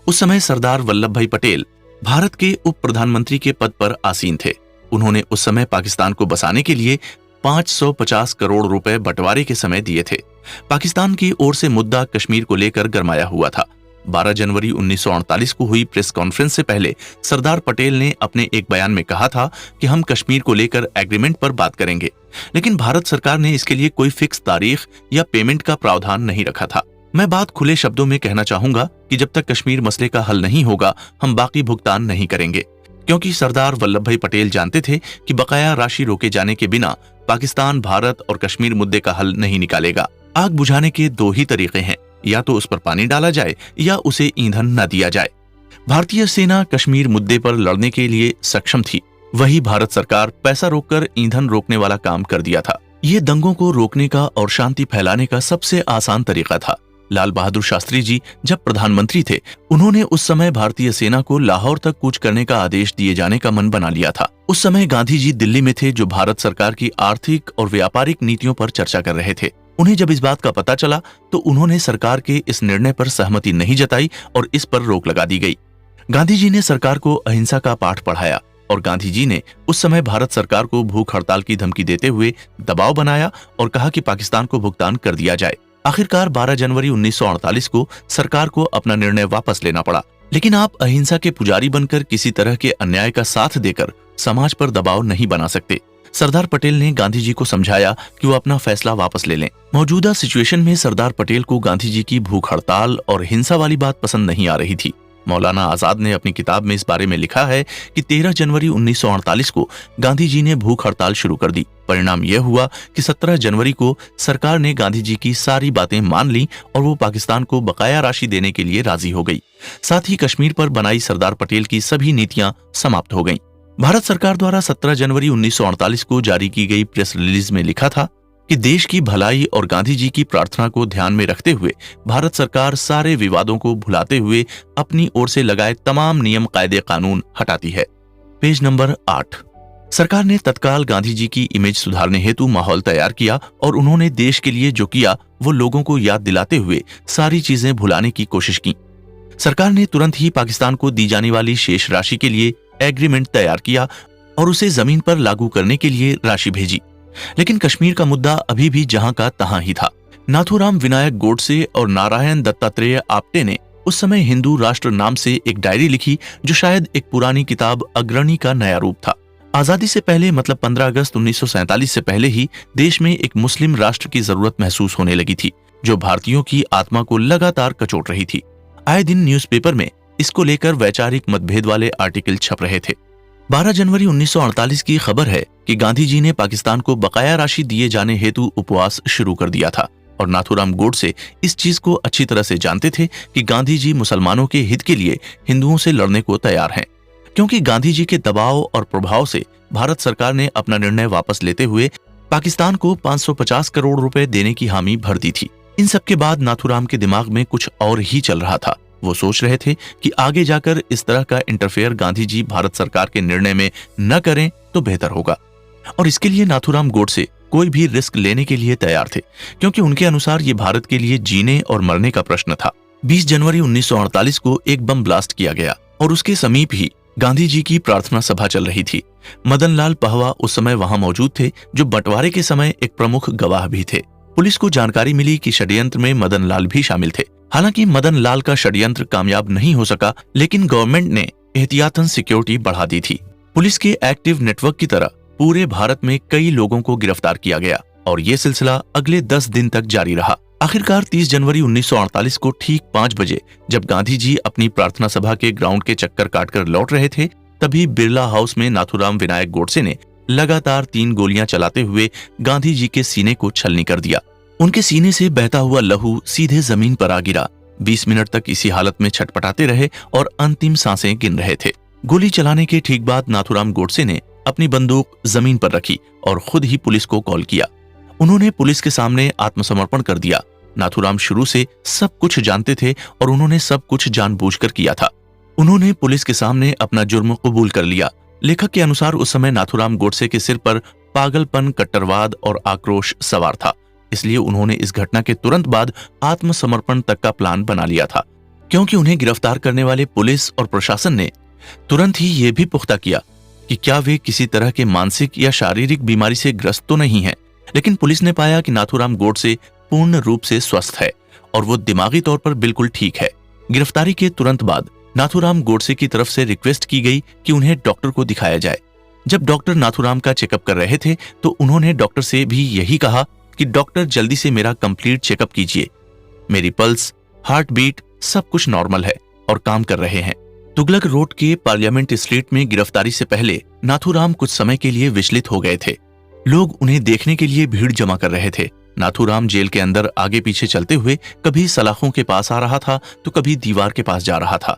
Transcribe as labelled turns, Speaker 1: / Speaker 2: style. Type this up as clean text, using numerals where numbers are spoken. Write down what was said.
Speaker 1: उस समय सरदार वल्लभ भाई पटेल भारत के उप प्रधानमंत्री के पद पर आसीन थे। उन्होंने उस समय पाकिस्तान को बसाने के लिए 550 करोड़ रुपए बंटवारे के समय दिए थे। पाकिस्तान की ओर से मुद्दा कश्मीर को लेकर गरमाया हुआ था। 12 जनवरी 1948 को हुई प्रेस कॉन्फ्रेंस से पहले सरदार पटेल ने अपने एक बयान में कहा था कि हम कश्मीर को लेकर एग्रीमेंट पर बात करेंगे, लेकिन भारत सरकार ने इसके लिए कोई फिक्स तारीख या पेमेंट का प्रावधान नहीं रखा था। मैं बात खुले शब्दों में कहना चाहूंगा कि जब तक कश्मीर मसले का हल नहीं होगा, हम बाकी भुगतान नहीं करेंगे, क्योंकि सरदार वल्लभ भाई पटेल जानते थे कि बकाया राशि रोके जाने के बिना पाकिस्तान भारत और कश्मीर मुद्दे का हल नहीं निकालेगा। आग बुझाने के दो ही तरीके हैं, या तो उस पर पानी डाला जाए या उसे ईंधन न दिया जाए। भारतीय सेना कश्मीर मुद्दे पर लड़ने के लिए सक्षम थी, वही भारत सरकार पैसा रोककर ईंधन रोकने वाला काम कर दिया था। ये दंगों को रोकने का और शांति फैलाने का सबसे आसान तरीका था। लाल बहादुर शास्त्री जी जब प्रधानमंत्री थे, उन्होंने उस समय भारतीय सेना को लाहौर तक कूच करने का आदेश दिए जाने का मन बना लिया था। उस समय गांधी जी दिल्ली में थे, जो भारत सरकार की आर्थिक और व्यापारिक नीतियों पर चर्चा कर रहे थे। उन्हें जब इस बात का पता चला तो उन्होंने सरकार के इस निर्णय पर सहमति नहीं जताई और इस पर रोक लगा दी गई। गांधी जी ने सरकार को अहिंसा का पाठ पढ़ाया और गांधी जी ने उस समय भारत सरकार को भूख हड़ताल की धमकी देते हुए दबाव बनाया और कहा कि पाकिस्तान को भुगतान कर दिया जाए। आखिरकार 12 जनवरी 1948 को सरकार को अपना निर्णय वापस लेना पड़ा, लेकिन आप अहिंसा के पुजारी बनकर किसी तरह के अन्याय का साथ देकर समाज पर दबाव नहीं बना सकते। सरदार पटेल ने गांधी जी को समझाया कि वो अपना फैसला वापस ले लें। मौजूदा सिचुएशन में सरदार पटेल को गांधी जी की भूख हड़ताल और हिंसा वाली बात पसंद नहीं आ रही थी। मौलाना आजाद ने अपनी किताब में इस बारे में लिखा है कि 13 जनवरी 1948 को गांधी जी ने भूख हड़ताल शुरू कर दी। परिणाम यह हुआ कि 17 जनवरी को सरकार ने गांधी जी की सारी बातें मान ली और वो पाकिस्तान को बकाया राशि देने के लिए राजी हो गई। साथ ही कश्मीर पर बनाई सरदार पटेल की सभी नीतियां समाप्त हो गईं। भारत सरकार द्वारा 17 जनवरी 1948 को जारी की गई प्रेस रिलीज में लिखा था कि देश की भलाई और गांधी जी की प्रार्थना को ध्यान में रखते हुए भारत सरकार सारे विवादों को भुलाते हुए अपनी ओर से लगाए तमाम नियम कायदे कानून हटाती है। Page number 8। सरकार ने तत्काल गांधी जी की इमेज सुधारने हेतु माहौल तैयार किया और उन्होंने देश के लिए जो किया वो लोगों को याद दिलाते हुए सारी चीजें भुलाने की कोशिश की। सरकार ने तुरंत ही पाकिस्तान को दी जाने वाली शेष राशि के लिए एग्रीमेंट तैयार किया और उसे जमीन पर लागू करने के लिए राशि भेजी। लेकिन कश्मीर का मुद्दा अभी भी जहां का तहां ही था। नाथूराम विनायक गोडसे और नारायण दत्तात्रेय आप्टे ने उस समय हिंदू राष्ट्र नाम से एक डायरी लिखी, जो शायद एक पुरानी किताब अग्रणी का नया रूप था। आजादी से पहले, मतलब 15 अगस्त 1947 से पहले ही देश में एक मुस्लिम राष्ट्र की जरूरत महसूस होने लगी थी, जो भारतीयों की आत्मा को लगातार कचोट रही थी। आए दिन न्यूज़पेपर में इसको लेकर वैचारिक मतभेद वाले आर्टिकल छप रहे थे। 12 जनवरी 1948 की खबर है कि गांधी जी ने पाकिस्तान को बकाया राशि दिए जाने हेतु उपवास शुरू कर दिया था और नाथूराम गोडसे इस चीज को अच्छी तरह से जानते थे कि गांधी जी मुसलमानों के हित के लिए हिंदुओं से लड़ने को तैयार हैं, क्योंकि गांधी जी के दबाव और प्रभाव से भारत सरकार ने अपना निर्णय वापस लेते हुए पाकिस्तान को 550 करोड़ रुपए देने की हामी भर दी थी। इन सबके बाद नाथूराम के दिमाग में कुछ और ही चल रहा था। वो सोच रहे थे कि आगे जाकर इस तरह का इंटरफेयर गांधी जी भारत सरकार के निर्णय में न करें तो बेहतर होगा, और इसके लिए नाथूराम गोडसे कोई भी रिस्क लेने के लिए तैयार थे, क्योंकि उनके अनुसार ये भारत के लिए जीने और मरने का प्रश्न था। 20 जनवरी 1948 को एक बम ब्लास्ट किया गया और उसके समीप ही गांधी जी की प्रार्थना सभा चल रही थी। मदन लाल पहवा उस समय वहां मौजूद थे, जो बंटवारे के समय एक प्रमुख गवाह भी थे। पुलिस को जानकारी मिली कि षड्यंत्र में मदन लाल भी शामिल थे। हालांकि मदन लाल का षड्यंत्र कामयाब नहीं हो सका, लेकिन गवर्नमेंट ने एहतियातन सिक्योरिटी बढ़ा दी थी। पुलिस के एक्टिव नेटवर्क की तरह पूरे भारत में कई लोगों को गिरफ्तार किया गया और ये सिलसिला अगले 10 दिन तक जारी रहा। आखिरकार 30 जनवरी 1948 को ठीक 5 बजे जब गांधी जी अपनी प्रार्थना सभा के ग्राउंड के चक्कर काटकर लौट रहे थे, तभी बिरला हाउस में नाथूराम विनायक गोडसे ने लगातार 3 गोलियां चलाते हुए गांधी जी के सीने को छलनी कर दिया। उनके सीने से बहता हुआ लहू सीधे जमीन पर आ गिरा। 20 मिनट तक इसी हालत में छटपटाते रहे और अंतिम सांसें गिन रहे थे। गोली चलाने के ठीक बाद नाथूराम गोडसे ने अपनी बंदूक जमीन पर रखी और खुद ही पुलिस को कॉल किया। उन्होंने पुलिस के सामने आत्मसमर्पण कर दिया। नाथूराम शुरू से सब कुछ जानते थे और उन्होंने सब कुछ जानबूझकर किया था। उन्होंने पुलिस के सामने अपना जुर्म कबूल कर लिया। लेखक के अनुसार उस समय नाथूराम गोडसे के सिर पर पागलपन, कट्टरवाद और आक्रोश सवार था, इसलिए उन्होंने इस घटना के तुरंत बाद आत्मसमर्पण तक का प्लान बना लिया था। क्योंकि उन्हें गिरफ्तार करने वाले पुलिस और प्रशासन ने तुरंत ही यह भी पुख्ता किया कि क्या वे किसी तरह के मानसिक या शारीरिक बीमारी से ग्रस्त तो नहीं हैं। लेकिन पुलिस ने पाया कि नाथूराम गोडसे पूर्ण रूप से स्वस्थ है और वो दिमागी तौर पर बिल्कुल ठीक है। गिरफ्तारी के तुरंत बाद नाथूराम गोडसे की तरफ से रिक्वेस्ट की गई कि उन्हें डॉक्टर को दिखाया जाए। जब डॉक्टर नाथूराम का चेकअप कर रहे थे तो उन्होंने डॉक्टर से भी यही कहा कि डॉक्टर जल्दी से मेरा कंप्लीट चेकअप कीजिए। मेरी पल्स, हार्ट बीट सब कुछ नॉर्मल है और काम कर रहे हैं। तुगलक रोड के पार्लियामेंट स्ट्रीट में गिरफ्तारी से पहले नाथूराम कुछ समय के लिए विचलित हो गए थे। लोग उन्हें देखने के लिए भीड़ जमा कर रहे थे। नाथूराम जेल के अंदर आगे पीछे चलते हुए कभी सलाखों के पास आ रहा था तो कभी दीवार के पास जा रहा था।